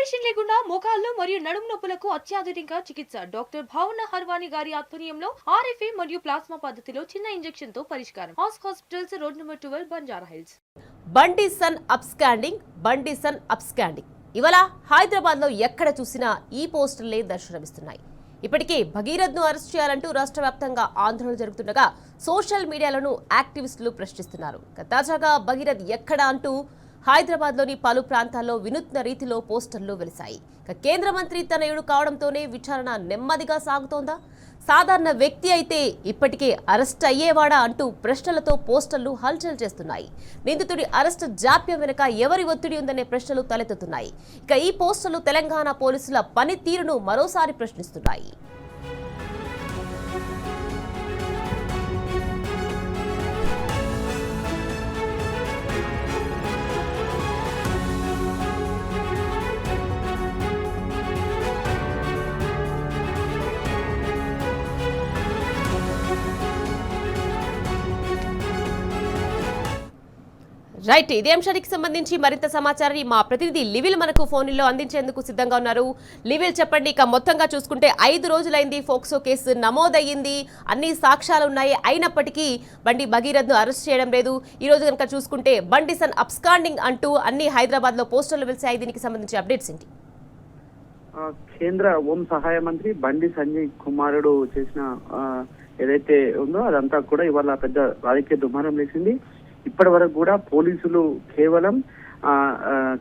Operation లేకుండా మోకాళ్లు మరియు నడుము నొప్పులకు అత్యాధునిక చికిత్స డాక్టర్ భావన హర్వాని గారి ఆధ్వర్యంలో ఆర్ఎఫ్ఏ మరియు ప్లాస్మా పద్ధతిలో చిన్న ఇంజెక్షన్ తో పరిష్కారం. Hospitals road number 12 Banjara hills. బండి సన్ అప్ స్కాండింగ్ ఇవాళ హైదరాబాద్ లో ఎక్కడ చూసినా ఈ పోస్టర్లే దర్శనమిస్తున్నాయి. ఇప్పటికే భగీరథ్ను అరెస్ట్ చేయాలంటూ రాష్ట్ర వ్యాప్తంగా ఆందోళనలు జరుగుతుండగా సోషల్ మీడియాలను యాక్టివిస్టులు ప్రశ్నిస్తున్నారు. తాజాగా భగీరథ్ ఎక్కడ అంటూ హైదరాబాద్లోని పలు ప్రాంతాల్లో వినూత్న రీతిలో పోస్టర్లు వెలిశాయి. కేంద్ర మంత్రి తనయుడు కావడంతోనే విచారణ నెమ్మదిగా సాగుతోందా, సాధారణ వ్యక్తి అయితే ఇప్పటికే అరెస్ట్ అయ్యేవాడా అంటూ ప్రశ్నలతో పోస్టర్లు హల్చల్ చేస్తున్నాయి. నిందితుడి అరెస్టు జాప్యం వెనుక ఎవరి ఒత్తిడి ఉందనే ప్రశ్నలు తలెత్తుతున్నాయి. ఈ పోస్టర్లు తెలంగాణ పోలీసుల పనితీరును మరోసారి ప్రశ్నిస్తున్నాయి. రైట్, ఇదే అంశానికి సంబంధించి మరింత సమాచారాన్ని మా ప్రతినిధి లివిల్ మనకు ఫోన్లో అందించేందుకు సిద్ధంగా ఉన్నారు. లివిల్, చెప్పండి. ఇక మొత్తంగా చూసుకుంటే 5 రోజులైంది ఫోక్సో కేసు నమోదయ్యింది, అన్ని సాక్ష్యాలు ఉన్నాయి. అయినప్పటికీ బండి భగీరథ్ను అరెస్ట్ చేయడం లేదు. ఈ రోజు కనుక చూసుకుంటే బండి సన్ అబ్స్కాండింగ్ అంటూ అన్ని హైదరాబాద్ లో పోస్టర్లు వెలిసాయి. దీనికి సంబంధించి అప్డేట్స్ ఏంటి? కేంద్ర హోం సహాయ మంత్రి బండి సంజయ్ కుమారుడు చేసిన ఏదైతే ఉందో అదంతా కూడా ఇవాళ పెద్ద రాజకీయ దుమారం లేచింది. ఇప్పటి వరకు కూడా పోలీసులు కేవలం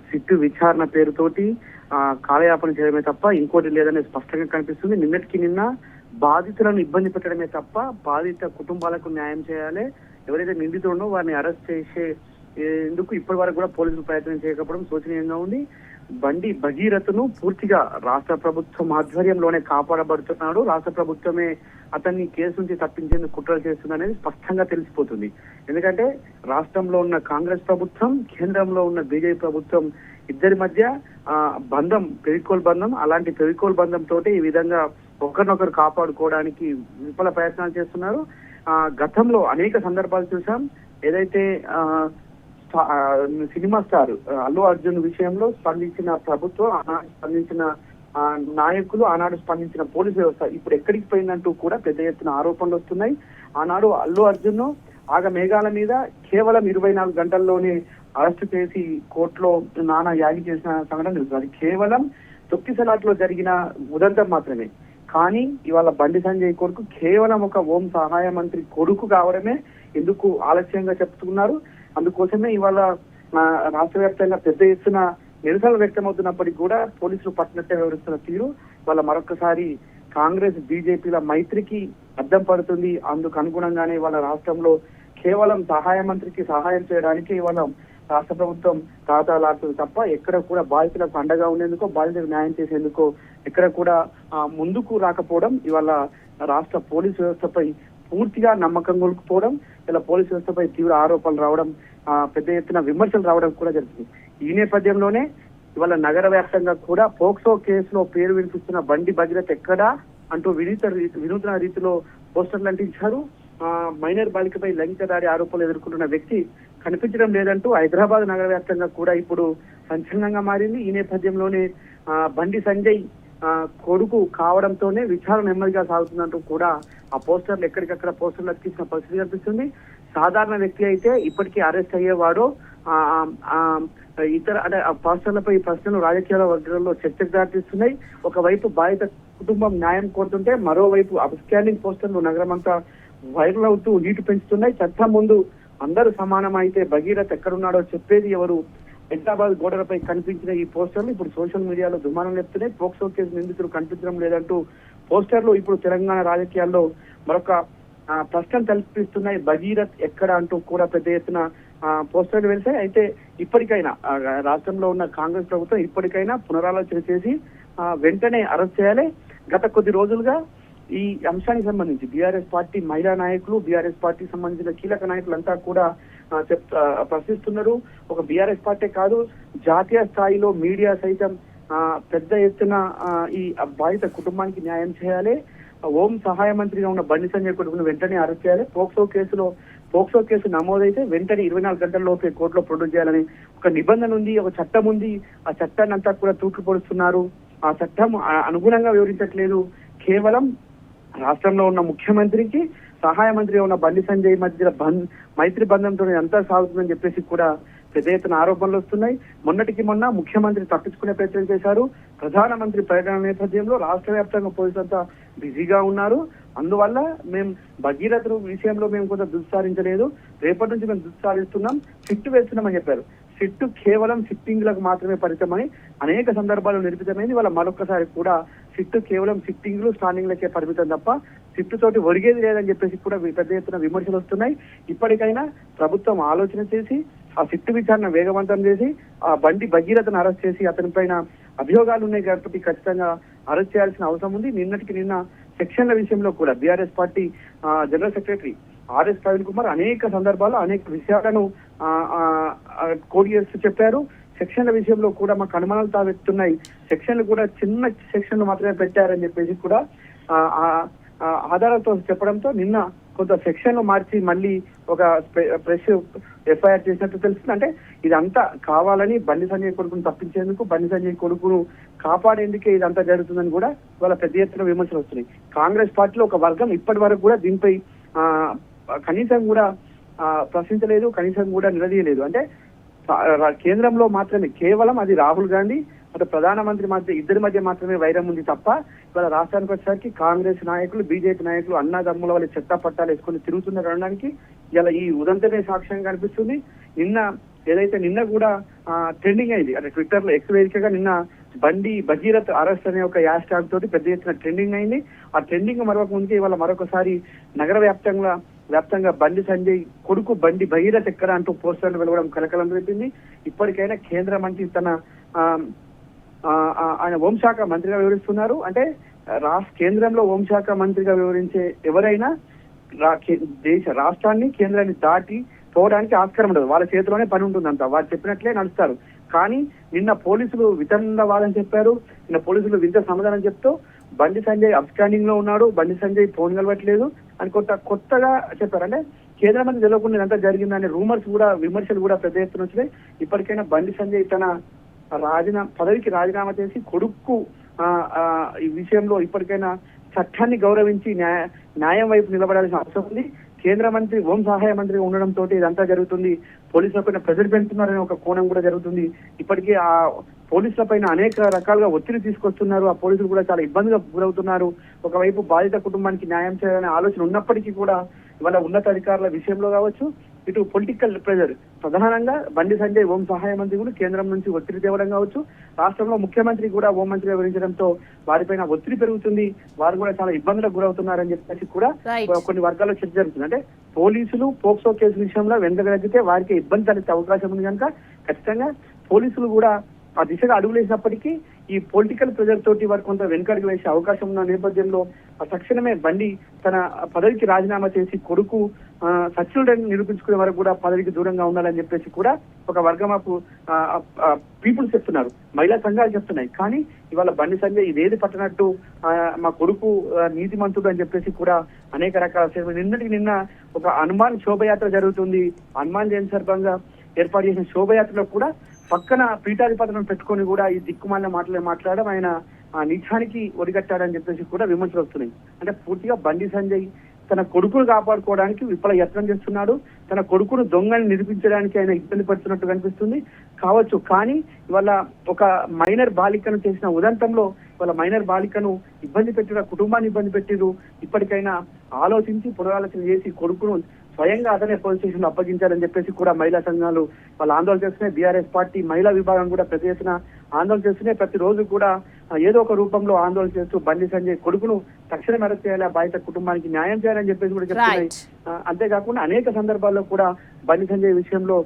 సిట్టు విచారణ పేరుతోటి కాలయాపన చేయడమే తప్ప ఇంకోటి లేదనే స్పష్టంగా కనిపిస్తుంది. నిన్న బాధితులను ఇబ్బంది పెట్టడమే తప్ప బాధిత కుటుంబాలకు న్యాయం చేయాలి, ఎవరైతే నిందితుడో వారిని అరెస్ట్ చేసే ఎందుకు ఇప్పటి వరకు కూడా పోలీసులు ప్రయత్నం చేయకపోవడం శోచనీయంగా ఉంది. బండి భగీరథను పూర్తిగా రాష్ట్ర ప్రభుత్వం ఆధ్వర్యంలోనే కాపాడబడుతున్నాడు. రాష్ట్ర ప్రభుత్వమే అతన్ని కేసు నుంచి తప్పించేందుకు కుట్రలు చేస్తుంది అనేది స్పష్టంగా తెలిసిపోతుంది. ఎందుకంటే రాష్ట్రంలో ఉన్న కాంగ్రెస్ ప్రభుత్వం, కేంద్రంలో ఉన్న బీజేపీ ప్రభుత్వం ఇద్దరి మధ్య బంధం ఫెవికోల్ బంధం. అలాంటి ఫెవికోల్ బంధం తోటి ఈ విధంగా ఒకరినొకరు కాపాడుకోవడానికి విఫల ప్రయత్నాలు చేస్తున్నారు. గతంలో అనేక సందర్భాలు చూసాం. ఏదైతే సినిమా స్టార్ అల్లు అర్జున్ విషయంలో స్పందించిన ప్రభుత్వం, స్పందించిన నాయకులు, ఆనాడు స్పందించిన పోలీసు వ్యవస్థ ఇప్పుడు ఎక్కడికి పోయిందంటూ కూడా పెద్ద ఎత్తున ఆరోపణలు వస్తున్నాయి. ఆనాడు అల్లు అర్జున్ మేఘాల మీద కేవలం 24 గంటల్లోనే అరెస్టు చేసి కోర్టులో నానా యాగి చేసిన సంఘటన తెలుసు. అది కేవలం తొక్కిసలాట్లో జరిగిన ఉదంతం మాత్రమే. కానీ ఇవాళ బండి సంజయ్ కొడుకు కేవలం ఒక హోం సహాయ మంత్రి కొడుకు కావడమే ఎందుకు ఆలస్యంగా చెప్తున్నారు. అందుకోసమే ఇవాళ రాష్ట్ర వ్యాప్తంగా పెద్ద ఎత్తున నిరసనలు వ్యక్తమవుతున్నప్పటికీ కూడా పోలీసులు పట్టినట్టే వ్యవహరిస్తున్న తీరు వాళ్ళ మరొకసారి కాంగ్రెస్ బీజేపీల మైత్రికి అద్దం పడుతుంది. అందుకు అనుగుణంగానే వాళ్ళ రాష్ట్రంలో కేవలం సహాయ మంత్రికి సహాయం చేయడానికి ఇవాళ రాష్ట్ర ప్రభుత్వం తాతాలాడుతుంది తప్ప ఎక్కడ కూడా బాధితులకు అండగా ఉండేందుకో, బాధితులకు న్యాయం చేసేందుకో ఎక్కడ కూడా ముందుకు రాకపోవడం ఇవాళ రాష్ట్ర పోలీసు వ్యవస్థపై పూర్తిగా నమ్మకం కోల్పోవడం, ఇలా పోలీసు వ్యవస్థపై తీవ్ర ఆరోపణలు రావడం, పెద్ద ఎత్తున విమర్శలు రావడం కూడా జరుగుతుంది. ఈ నేపథ్యంలోనే ఇవాళ నగర వ్యాప్తంగా కూడా పోక్సో కేసులో పేరు వినిపిస్తున్న బండి భగీరథ్ ఎక్కడా అంటూ వినూత్న రీతిలో పోస్టర్లు అంటించారు. మైనర్ బాలికపై లైంగిక దాడి ఆరోపణలు ఎదుర్కొంటున్న వ్యక్తి కనిపించడం లేదంటూ హైదరాబాద్ నగర వ్యాప్తంగా కూడా ఇప్పుడు సంచలనంగా మారింది. ఈ నేపథ్యంలోనే బండి సంజయ్ కొడుకు కావడంతోనే విచారణ నెమ్మదిగా సాగుతుందంటూ కూడా ఆ పోస్టర్లు ఎక్కడికక్కడ పోస్టర్లు అతికించిన పరిస్థితి కనిపిస్తుంది. సాధారణ వ్యక్తి అయితే ఇప్పటికీ అరెస్ట్ అయ్యేవాడు. ఇతర అంటే ఆ పోస్టర్లపై ప్రశ్నలు రాజకీయాల వర్గాల్లో చర్చకు దారితీస్తున్నాయి. ఒకవైపు బాధిత కుటుంబం న్యాయం కోరుతుంటే మరోవైపు అబ్స్కాండింగ్ పోస్టర్లు నగరమంతా వైరల్ అవుతూ హీటు పెంచుతున్నాయి. చట్టం ముందు అందరూ సమానం అయితే భగీరథ్ ఎక్కడున్నాడో చెప్పేది ఎవరు? హైదరాబాద్ గోడలపై కనిపించిన ఈ పోస్టర్లు ఇప్పుడు సోషల్ మీడియాలో దుమారం లేపుతున్నాయి. పోక్సో కేసు నిందితులు కనిపించడం లేదంటూ పోస్టర్లు ఇప్పుడు తెలంగాణ రాజకీయాల్లో మరొక ప్రశ్న కల్పిస్తున్నాయి. భగీరథ్ ఎక్కడ అంటూ కూడా పెద్ద ఎత్తున పోస్టర్లు వెలిసాయి. అయితే ఇప్పటికైనా రాష్ట్రంలో ఉన్న కాంగ్రెస్ ప్రభుత్వం ఇప్పటికైనా పునరాలోచన చేసి వెంటనే అరెస్ట్ చేయాలి. గత కొద్ది రోజులుగా ఈ అంశానికి సంబంధించి బీఆర్ఎస్ పార్టీ మహిళా నాయకులు, బీఆర్ఎస్ పార్టీకి సంబంధించిన కీలక నాయకులంతా కూడా ప్రశ్నిస్తున్నారు. ఒక బీఆర్ఎస్ పార్టీ కాదు, జాతీయ స్థాయిలో మీడియా సైతం పెద్ద ఎత్తున ఈ బాధిత కుటుంబానికి న్యాయం చేయాలి. హోం సహాయ మంత్రిగా ఉన్న బండి సంజయ్ కొడుకును వెంటనే అరెస్ట్ చేయాలి. పోక్సో కేసు నమోదైతే వెంటనే 24 గంటల్లోపే కోర్టులో ప్రొడ్యూస్ చేయాలని ఒక నిబంధన ఉంది, ఒక చట్టం ఉంది. ఆ చట్టాన్ని అంతా కూడా తూట్లు పొడుస్తున్నారు. ఆ చట్టం అనుగుణంగా వివరించట్లేదు. కేవలం రాష్ట్రంలో ఉన్న ముఖ్యమంత్రికి సహాయ మంత్రిగా ఉన్న బండి సంజయ్ మధ్య మైత్రి బంధంతో అంతా సాగుతుందని చెప్పేసి కూడా పెద్ద ఎత్తున ఆరోపణలు వస్తున్నాయి. మొన్నటికి మొన్న ముఖ్యమంత్రి తప్పించుకునే ప్రయత్నం చేశారు. ప్రధానమంత్రి పర్యటన నేపథ్యంలో రాష్ట్ర వ్యాప్తంగా పోలీసులంతా బిజీగా ఉన్నారు. అందువల్ల మేము భగీరథ విషయంలో మేము కొంత దుస్సారించలేదు, రేపటి నుంచి మేము దుస్సారిస్తున్నాం, సిట్టు వేస్తున్నామని చెప్పారు. సిట్టు కేవలం సిట్టింగ్లకు మాత్రమే పరిమితమని అనేక సందర్భాల్లో నిరూపితమైంది. వాళ్ళ మరొకసారి కూడా సిట్టు కేవలం సిట్టింగ్లు స్టాండింగ్లకే పరిమితం తప్ప సిట్టుతోటి ఒరిగేది లేదని చెప్పేసి కూడా పెద్ద ఎత్తున విమర్శలు వస్తున్నాయి. ఇప్పటికైనా ప్రభుత్వం ఆలోచన చేసి ఆ సిట్టు విచారణ వేగవంతం చేసి ఆ బండి భగీరథను అరెస్ట్ చేసి అతని పైన అభియోగాలు ఉన్నాయి కాబట్టి ఖచ్చితంగా అరెస్ట్ చేయాల్సిన అవసరం ఉంది. నిన్నటికి నిన్న సెక్షన్ల విషయంలో కూడా BRS party general secretary RS Praveen Kumar అనేక సందర్భాల్లో అనేక విషయాలను కోడ్ చేస్తూ చెప్పారు. సెక్షన్ల విషయంలో కూడా మాకు అనుమానాలు తావెత్తున్నాయి, సెక్షన్లు కూడా చిన్న సెక్షన్లు మాత్రమే పెట్టారని చెప్పేసి కూడా ఆధారాలతో చెప్పడంతో నిన్న కొంత సెక్షన్లు మార్చి మళ్ళీ ఒక ప్రెస్ ఎఫ్ఐఆర్ చేసినట్టు తెలుస్తుంది. అంటే ఇదంతా కావాలని బండి సంజయ్ కొడుకును తప్పించేందుకు, బండి సంజయ్ కొడుకును కాపాడేందుకే ఇదంతా జరుగుతుందని కూడా వాళ్ళ పెద్ద ఎత్తున విమర్శలు వస్తున్నాయి. కాంగ్రెస్ పార్టీలో ఒక వర్గం ఇప్పటి వరకు కూడా దీనిపై కనీసం కూడా ప్రశ్నించలేదు, కనీసం కూడా నిలదీయలేదు. అంటే కేంద్రంలో మాత్రమే కేవలం అది రాహుల్ గాంధీ అటు ప్రధానమంత్రి మధ్య ఇద్దరి మధ్య మాత్రమే వైరం ఉంది తప్ప ఇవాళ రాష్ట్రానికి వచ్చేసరికి కాంగ్రెస్ నాయకులు, బీజేపీ నాయకులు అన్నదమ్ముల వాళ్ళ చెత్త పట్టాలు వేసుకొని తిరుగుతున్నారు అనడానికి ఇలా ఈ ఉదంతమే సాక్ష్యంగా కనిపిస్తుంది. నిన్న కూడా ట్రెండింగ్ అయింది. అంటే ట్విట్టర్ లో ఎక్స్ వేదికగా నిన్న బండి భగీరథ్ అరెస్ట్ అనే ఒక హ్యాష్ ట్యాగ్ తోటి పెద్ద ఎత్తున ట్రెండింగ్ అయింది. ఆ ట్రెండింగ్ మరొక ముందుకే ఇవాళ మరొకసారి నగర వ్యాప్తంగా బండి సంజయ్ కొడుకు బండి భగీరథ్ ఎక్కడ అంటూ పోస్టర్లు వెలవడం కలకలం రేపింది. ఇప్పటికైనా కేంద్ర మంత్రి ఆయన హోంశాఖ మంత్రిగా వివరిస్తున్నారు. అంటే కేంద్రంలో హోంశాఖ మంత్రిగా వివరించే ఎవరైనా రాష్ట్రాన్ని కేంద్రాన్ని దాటి పోవడానికి ఆస్కారం ఉండదు. వాళ్ళ చేతిలోనే పని ఉంటుందంట, వాళ్ళు చెప్పినట్లే నడుస్తారు. కానీ నిన్న పోలీసులు వితండవాదని చెప్పారు. నిన్న పోలీసులు వింత సమాధానం చెప్తూ బండి సంజయ్ అబ్స్కాండింగ్ లో ఉన్నాడు, బండి సంజయ్ ఫోన్ కలవట్లేదు అని కొత్తగా చెప్పారు. అంటే కేంద్ర మంత్రి తెలియకుండా ఇదంతా జరిగిందనే విమర్శలు కూడా పెద్ద ఎత్తున వచ్చినాయి. ఇప్పటికైనా బండి సంజయ్ తన పదవికి రాజీనామా చేసి కొడుకు ఈ విషయంలో ఇప్పటికైనా చట్టాన్ని గౌరవించి న్యాయం వైపు నిలబడాల్సిన అవసరం ఉంది. కేంద్ర మంత్రి హోం సహాయ మంత్రిగా ఉండడంతో ఇదంతా జరుగుతుంది. పోలీసుల పైన ప్రెజర్ పెంచుతున్నారనే ఒక కోణం కూడా జరుగుతుంది. ఇప్పటికీ ఆ పోలీసుల పైన అనేక రకాలుగా ఒత్తిడి తీసుకొస్తున్నారు. ఆ పోలీసులు కూడా చాలా ఇబ్బందిగా గురవుతున్నారు. ఒకవైపు బాధిత కుటుంబానికి న్యాయం చేయాలనే ఆలోచన ఉన్నప్పటికీ కూడా ఇవాళ ఉన్నతాధికారుల విషయంలో కావచ్చు, ఇటు పొలిటికల్ ప్రెజర్ ప్రధానంగా బండి సంజయ్ హోం సహాయ మంత్రి కూడా కేంద్రం నుంచి ఒత్తిడి తేవడం కావచ్చు, రాష్ట్రంలో ముఖ్యమంత్రి కూడా హోంమంత్రిగా వివరించడంతో వారిపైన ఒత్తిడి పెరుగుతుంది. వారు కూడా చాలా ఇబ్బందులకు గురవుతున్నారని చెప్పేసి కూడా కొన్ని వర్గాల్లో చర్చ జరుగుతుంది. అంటే పోలీసులు పోక్సో కేసు విషయంలో వెనకగలిగితే వారికి ఇబ్బంది తలెత్తే అవకాశం ఉంది కనుక ఖచ్చితంగా పోలీసులు కూడా ఆ దిశగా అడుగులేసినప్పటికీ ఈ పొలిటికల్ ప్రెజర్ తోటి వారు కొంత వెనుకడుగు వేసే అవకాశం ఉన్న నేపథ్యంలో తక్షణమే బండి తన పదవికి రాజీనామా చేసి కొడుకు సచివుడని నిరూపించుకునే వరకు కూడా పదవికి దూరంగా ఉండాలని చెప్పేసి కూడా ఒక వర్గమాపు పీపుల్స్ చెప్తున్నారు, మహిళా సంఘాలు చెప్తున్నాయి. కానీ ఇవాళ బండి సంజయ్ ఇదేది పట్టనట్టు మా కొడుకు నీతిమంతుడు అని చెప్పేసి కూడా అనేక రకాల నిన్న ఒక హనుమాన్ శోభయాత్ర జరుగుతుంది. హనుమాన్ జయంతి సందర్భంగా ఏర్పాటు చేసిన శోభయాత్రలో కూడా పక్కన పీఠాధిపతులను పెట్టుకొని కూడా ఈ దిక్కుమాలిన మాట్లాడడం ఆయన నీచానికి ఒడిగట్టాడని చెప్పేసి కూడా విమర్శలు వస్తున్నాయి. అంటే పూర్తిగా బండి సంజయ్ తన కొడుకును కాపాడుకోవడానికి విఫల యత్నం చేస్తున్నాడు. తన కొడుకును దొంగని నిరూపించడానికి ఆయన ఇబ్బంది పడుతున్నట్టు కనిపిస్తుంది కావచ్చు. కానీ ఇవాళ ఒక మైనర్ బాలికను చేసిన ఉదంతంలో వాళ్ళ మైనర్ బాలికను ఇబ్బంది పెట్టిన కుటుంబాన్ని ఇబ్బంది పెట్టిరు. ఇప్పటికైనా ఆలోచించి పునరాలోచన చేసి కొడుకును స్వయంగా అతనే పోలీస్ స్టేషన్ లో అప్పగించాలని చెప్పేసి కూడా మహిళా సంఘాలు వాళ్ళు ఆందోళన చేస్తున్నాయి. బీఆర్ఎస్ పార్టీ మహిళా విభాగం కూడా పెద్ద ఎత్తున ఆందోళన చేస్తున్నాయి. ప్రతిరోజు కూడా ఏదో ఒక రూపంలో ఆందోళన చేస్తూ బండి సంజయ్ కొడుకును తక్షణం అరెస్ట్ చేయాలి, ఆ బాధిత కుటుంబానికి న్యాయం చేయాలని చెప్పేసి కూడా చెప్తున్నాయి. అంతేకాకుండా అనేక సందర్భాల్లో కూడా బండి సంజయ్ విషయంలో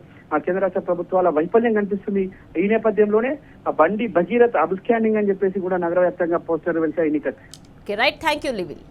కేంద్ర రాష్ట్ర ప్రభుత్వాల వైఫల్యం కనిపిస్తుంది. ఈ నేపథ్యంలోనే ఆ బండి భగీరథ్ అబ్స్కాండింగ్ అని చెప్పేసి కూడా నగర వ్యాప్తంగా పోస్టర్ వెళ్తాయి. Right, thank you లివిల్.